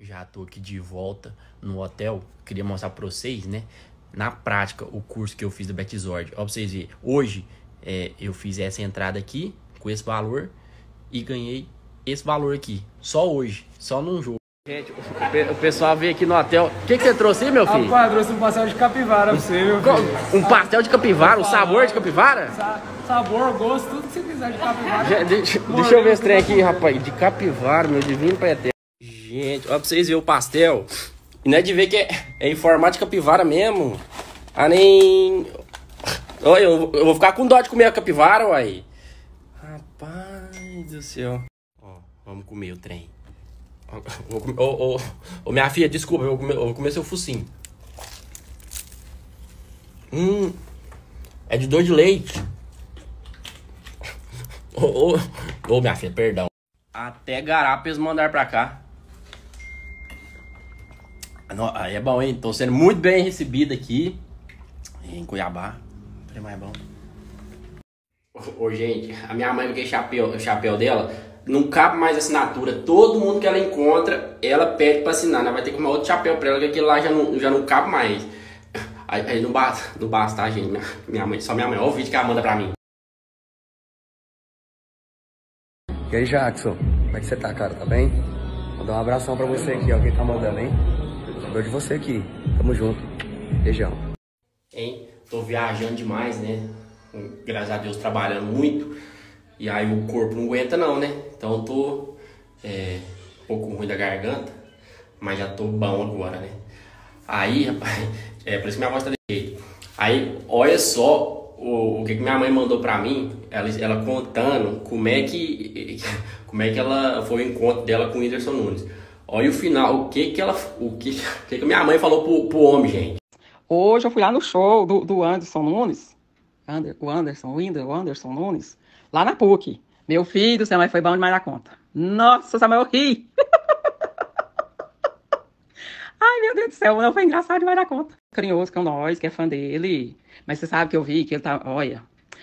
Já tô aqui de volta no hotel. Queria mostrar pra vocês, né? Na prática, o curso que eu fiz da Betzord. Ó, pra vocês verem. Hoje, eu fiz essa entrada aqui, com esse valor. E ganhei esse valor aqui. Só hoje. Só num jogo. Gente, o pessoal veio aqui no hotel. O que você trouxe aí, meu filho? Rapaz, trouxe um pastel de capivara pra você, meu filho. Um pastel de capivara? Um sabor de capivara? Sabor, gosto, tudo que você quiser de capivara. Deixa eu ver esse trem aqui, rapaz. De capivara, meu divino pai eterno. Gente, ó pra vocês verem o pastel. E não é de ver que é em formato de capivara mesmo. Ah, nem... Olha, eu vou ficar com dó de comer a capivara, uai. Rapaz do céu. Ó, vamos comer o trem. Ô, minha filha, desculpa, eu vou comer seu focinho. É de doce de leite. Ô, minha filha, perdão. Até Garapes mandar pra cá. Aí é bom, hein? Tô sendo muito bem recebido aqui em Cuiabá. É mais bom. Ô, gente, a minha mãe, porque o chapéu dela não cabe mais assinatura. Todo mundo que ela encontra, ela pede pra assinar. Ela vai ter que arrumar outro chapéu pra ela, que aquele lá já não cabe mais. Aí não basta, tá, gente? Só minha mãe. Olha o vídeo que ela manda pra mim. E aí, Jackson? Como é que você tá, cara? Tá bem? Vou dar um abração pra você aqui, ó. Quem tá mandando, hein? Lembrou de você aqui. Tamo junto. Beijão. Hein? Tô viajando demais, né? Graças a Deus, trabalhando muito. E aí o corpo não aguenta não, né? Então tô um pouco ruim da garganta. Mas já tô bom agora, né? Aí, rapaz, por isso que minha voz tá desse jeito. Aí, olha só o que minha mãe mandou pra mim. Ela contando como é que ela foi o encontro dela com o Whindersson Nunes. Olha o final, o que minha mãe falou pro homem, gente. Hoje eu fui lá no show do Anderson Nunes. O Anderson Nunes. Lá na PUC. Meu filho do céu, mas foi bom demais na conta. Nossa, Samuel, eu ri. Ai, meu Deus do céu, não foi engraçado demais na conta. Carinhoso com nós, que é fã dele. Mas você sabe que eu vi que ele tá, olha...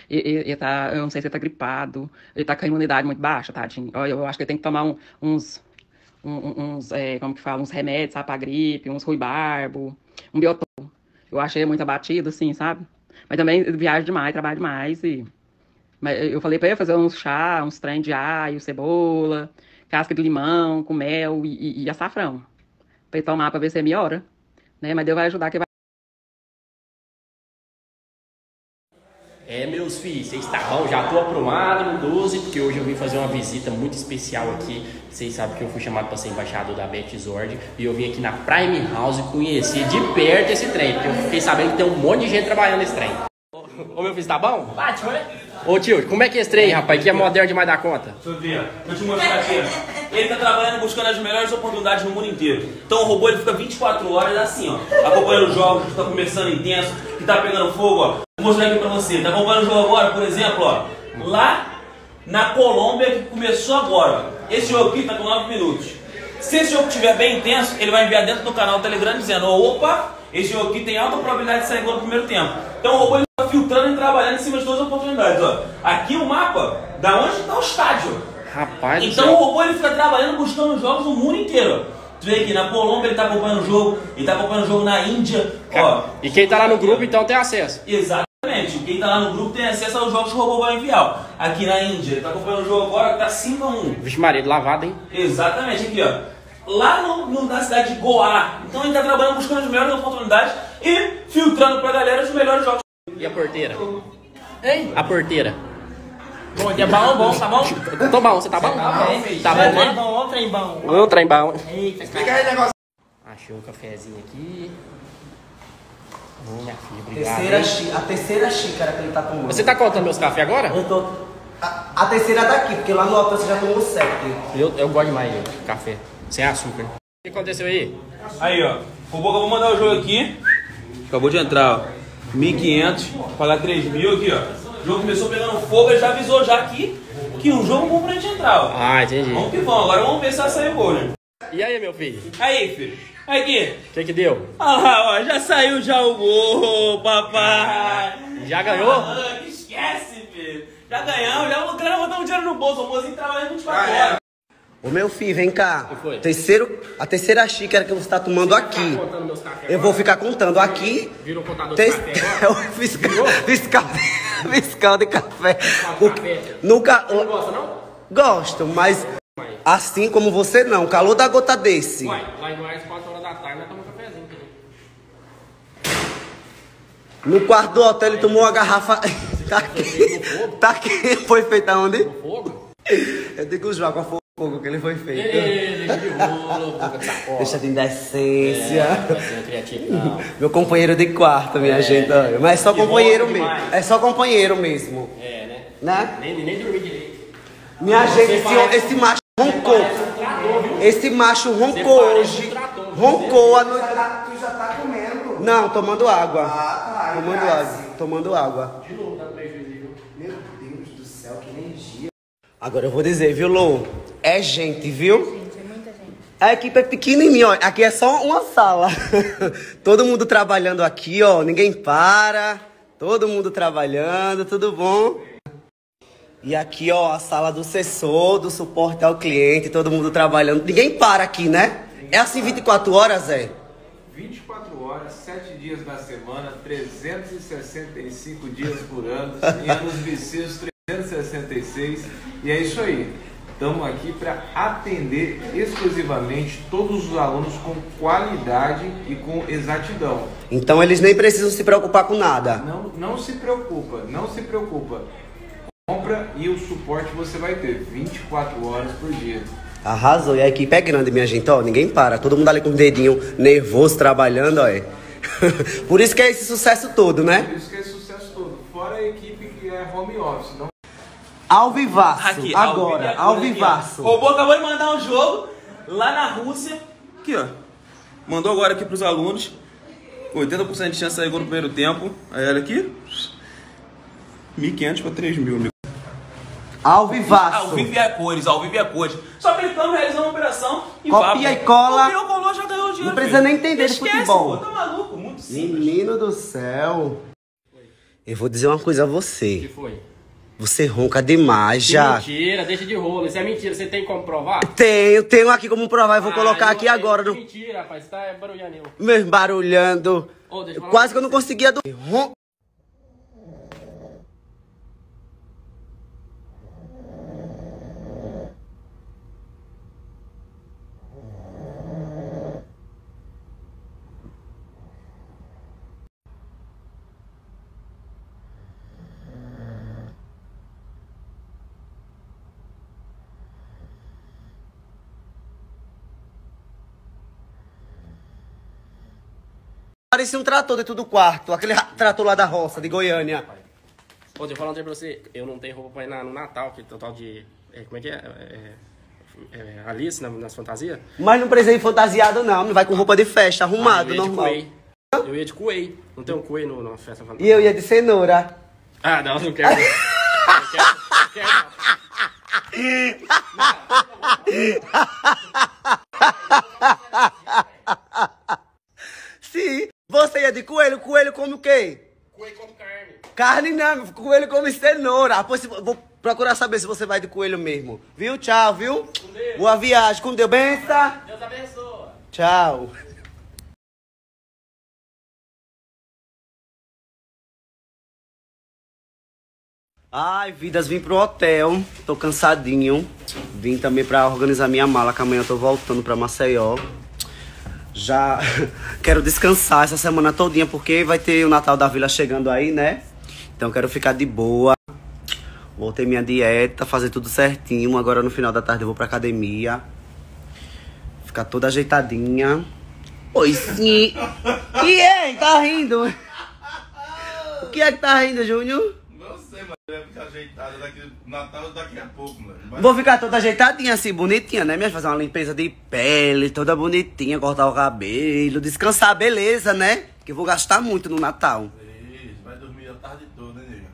Ele tá, eu não sei se ele tá gripado. Ele tá com a imunidade muito baixa, tadinho. Olha, eu acho que ele tem que tomar uns como que fala, uns remédios, sabe, pra gripe, uns ruibarbo, um biotônico. Eu achei muito abatido, assim, sabe? Mas também viaja demais, trabalha demais. Mas eu falei pra ele fazer uns chá, uns trem de alho, cebola, casca de limão, com mel e açafrão. Pra ele tomar pra ver se ele melhora. Né? Mas Deus vai ajudar que vai. Meus filhos, vocês tá bom? Já tô aprumado no 12, porque hoje eu vim fazer uma visita muito especial aqui. Vocês sabem que eu fui chamado para ser embaixador da Betzord e eu vim aqui na Prime House conhecer de perto esse trem, porque eu fiquei sabendo que tem um monte de gente trabalhando nesse trem. Ô, meu filho, tá bom? Bate, olha. Ô, tio, como é que é esse trem, rapaz? Que é moderno demais da conta. Deixa eu ver, vou te mostrar aqui. Ele tá trabalhando buscando as melhores oportunidades no mundo inteiro. Então o robô ele fica 24 horas assim, ó, acompanhando os jogos que tá começando intenso, que tá pegando fogo, ó. Vou mostrar aqui pra você. Tá acompanhando o jogo agora, por exemplo, ó. Lá na Colômbia, que começou agora. Esse jogo aqui tá com 9 minutos. Se esse jogo estiver bem intenso, ele vai enviar dentro do canal do Telegram dizendo: opa, esse jogo aqui tem alta probabilidade de sair gol no primeiro tempo. Então o robô ele tá filtrando e trabalhando em cima de todas as oportunidades, ó. Aqui o mapa da onde tá o estádio. Rapaz, então o robô ele fica trabalhando buscando jogos no mundo inteiro. Tu vê aqui, na Colômbia ele tá acompanhando o jogo, ele tá acompanhando o jogo na Índia, ó. E quem tá lá no grupo então tem acesso. Exatamente, quem tá lá no grupo tem acesso aos jogos que o robô vai enviar. Aqui na Índia, ele tá acompanhando o jogo agora que tá 5-1. Vixe Maria, lavado, hein? Exatamente, aqui ó. Lá na cidade de Goa. Então ele tá trabalhando buscando as melhores oportunidades e filtrando pra galera os melhores jogos. E a porteira? Hein? A porteira. Bom dia, bom, tá bom? Tô bom, você tá bom? Tá bom, né? Bom, trem bom. Ô, trem bom. Eita, explica aí o negócio. Achei um cafezinho aqui. Minha filha, obrigado. A terceira xícara que ele tá tomando. Você tá contando meus cafés agora? Eu tô... A terceira daqui, porque lá no hotel você já tomou 7. Eu gosto demais de café. Sem açúcar. O que aconteceu aí? Aí ó, o robô acabou de mandar o jogo aqui. Acabou de entrar, ó. 1.500, pagar 3.000 aqui, ó. O jogo começou pegando fogo, ele já avisou já aqui que um jogo bom pra gente entrar, ó. Ah, entendi. Vamos que vamos, agora vamos ver se vai sair o gol, né? E aí, meu filho? Aí, filho. Aqui. O que deu? Olha lá, ó, já saiu já o gol, papai. Já ganhou? Ah, esquece, filho. Já ganhamos, já o cara botar um dinheiro no bolso, o mozinho trabalhando 24 horas. Ô meu filho, vem cá. que foi? A terceira xícara que você tá tomando aqui. Contando meus cafés Eu vou ficar contando aqui. Virou contador de café agora? Fiscal de café. Café. Nunca. Não gosta, não? Gosto, mas assim como você não. Calor da gota desse. Uai, lá em Moraes, 4 horas da tarde, nós tomamos um cafezinho. No quarto do hotel ele tomou uma garrafa. Tá aqui. Foi feita onde? No fogo? Eu digo o João, qual foi o fogo que ele foi feito? Deixa de rolo, boca de sacola. Deixa de indecência. Vai ser criativo, não. Meu companheiro de quarto, minha gente. Olha. Mas é só companheiro mesmo. demais. É só companheiro mesmo. É, né? Né? Nem dormi direito. Minha gente, esse macho roncou. Esse macho roncou hoje. Roncou a noite. Tu já tá comendo. Não, tomando água. Ah, tá. Tomando água. Tomando água. De novo, dá prejuízo, viu? Meu Deus do céu, que energia. Agora eu vou dizer, viu, Lô? É gente, viu? Gente, é muita gente. A equipe é pequenininha, ó. Aqui é só uma sala. Todo mundo trabalhando aqui, ó. Ninguém para. Todo mundo trabalhando, tudo bom? E aqui, ó, a sala do assessor, do suporte ao cliente, todo mundo trabalhando. Ninguém para aqui, né? É assim 24 horas, Zé? 24 horas, 7 dias na semana, 365 dias por ano, e anos bissextos 366. E é isso aí. Estamos aqui para atender exclusivamente todos os alunos com qualidade e com exatidão. Então eles nem precisam se preocupar com nada. Não se preocupa, não se preocupa. Compra e o suporte você vai ter 24 horas por dia. Arrasou. E a equipe é grande, minha gente. Ó, ninguém para. Todo mundo ali com o dedinho nervoso, trabalhando, ó. Por isso que é esse sucesso todo, né? Por isso que é esse sucesso todo. Fora a equipe que é home office. Não... Ao vivaço. Aqui, Agora, ao vivaço. O robô acabou de mandar um jogo lá na Rússia. Aqui, ó. Mandou agora aqui pros alunos. 80% de chance de sair gol no primeiro tempo. Aí olha aqui. 1.500 para 3.000. Ao vivaço. Ao vivo e a cores, ao vivo e a cores. Só clicando, realizando uma operação e Copia e cola. Copiou, colou, já ganhou o dinheiro. Não precisa nem entender de Esquece, futebol. Pô, tá maluco, muito simples. Menino do céu. Eu vou dizer uma coisa a O que você. foi? Você ronca demais já. Mentira, deixa de rolo. Isso é mentira. Você tem como provar? Tenho aqui como provar. Eu vou colocar aqui agora. No... Mentira, rapaz. Você tá barulhando eu. Meu, barulhando. Ô, deixa eu falar Quase que uma eu não coisa. conseguia dormir. Parecia um trator dentro do quarto. Aquele trator lá da roça, de Goiânia. Ô, deixa eu falar um trem pra você. Eu não tenho roupa pra ir no Natal, que total de... como é que é? Alice nas fantasias? Mas não precisa ir fantasiado, não. Não vai com roupa de festa, arrumado, eu ia normal. De Kuei. Eu ia de Kuei. Não tem um Kuei na festa fantasia? E eu ia de cenoura. Ah, não quero. Não quero. Sim, você ia de coelho. Coelho come o quê? Coelho come carne. Carne não, coelho come cenoura. Pois vou procurar saber se você vai de coelho mesmo. Viu? Tchau, viu? Com Deus. Boa viagem. Com Deus. Benção. Deus abençoe. Tchau. Ai, vidas, vim pro hotel. Tô cansadinho. Vim também pra organizar minha mala, que amanhã eu tô voltando pra Maceió. Já quero descansar essa semana todinha, porque vai ter o Natal da Vila chegando aí, né? Então quero ficar de boa. Voltei minha dieta, fazer tudo certinho. Agora no final da tarde eu vou pra academia. Ficar toda ajeitadinha. Oi, sim. Que é? Tá rindo? O que é que tá rindo, Júnior? Não sei, mas deve ficar ajeitada Natal daqui a pouco, mano. Vou ficar toda ajeitadinha assim, bonitinha, né? Minha fazer uma limpeza de pele, toda bonitinha, cortar o cabelo, descansar, beleza, né? Que eu vou gastar muito no Natal. Isso, vai dormir a tarde toda, né, nega?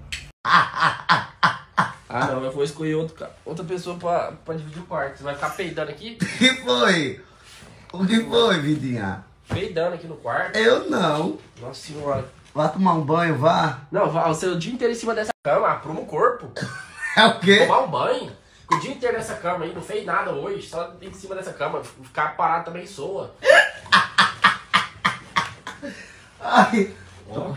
Ah, não, eu vou escolher outra pessoa pra dividir o quarto. Você vai ficar peidando aqui? O que foi? O que foi, vidinha? Peidando aqui no quarto? Eu não. Nossa senhora. Vá tomar um banho, vá. Não, você o dia inteiro em cima dessa cama, apruma o corpo. É o quê? Tomar um banho. O dia inteiro nessa cama aí, não fez nada hoje, só em cima dessa cama. Ficar parado também soa. Ai. Ó.